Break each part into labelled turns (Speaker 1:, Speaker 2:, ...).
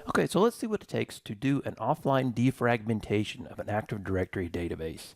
Speaker 1: Okay, so let's see what it takes to do an offline defragmentation of an Active Directory database.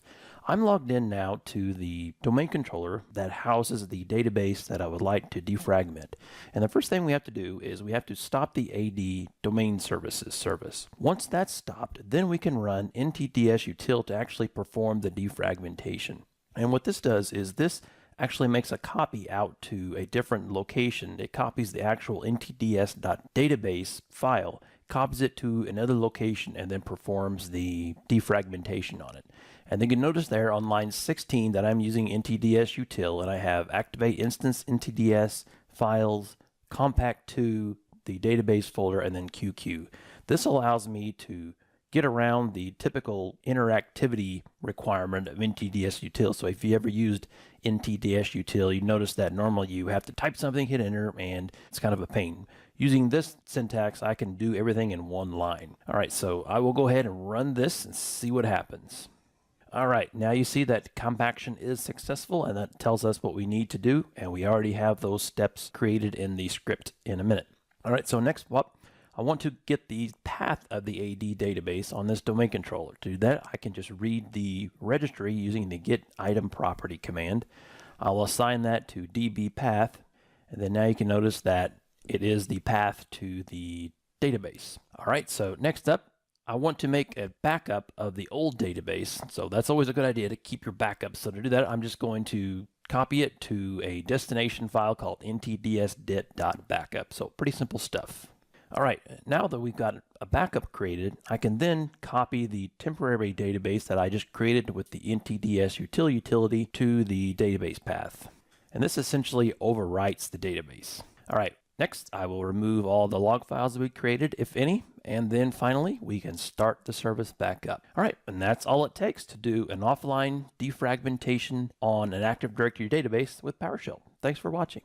Speaker 1: I'm logged in now to the domain controller that houses the database that I would like to defragment. And the first thing we have to do is we have to stop the AD domain services service. Once that's stopped, then we can run ntdsutil to actually perform the defragmentation. And what this does is this actually makes a copy out to a different location. It copies the actual ntds.database file, copies it to another location, and then performs the defragmentation on it. And then you can notice there on line 16 that I'm using ntdsutil, and I have activate instance ntds files, compact2, the database folder, and then QQ. This allows me to get around the typical interactivity requirement of ntdsutil. So if you ever used ntdsutil, you notice that normally you have to type something, hit enter, and it's kind of a pain. Using this syntax, I can do everything in one line. All right, so I will go ahead and run this and see what happens. All right, now you see that compaction is successful, and that tells us what we need to do, and we already have those steps created in the script in a minute. All right, so next up, I want to get the path of the AD database on this domain controller. To do that, I can just read the registry using the get item property command. I'll assign that to db path, and then now you can notice that it is the path to the database. All right, so next up, I want to make a backup of the old database. So that's always a good idea to keep your backup. So to do that, I'm just going to copy it to a destination file called ntdsdit.backup. So pretty simple stuff. All right, now that we've got a backup created, I can then copy the temporary database that I just created with the ntdsutil utility to the database path. And this essentially overwrites the database. All right, next I will remove all the log files that we created, if any, and then finally we can start the service back up. All right, and that's all it takes to do an offline defragmentation on an Active Directory database with PowerShell. Thanks for watching.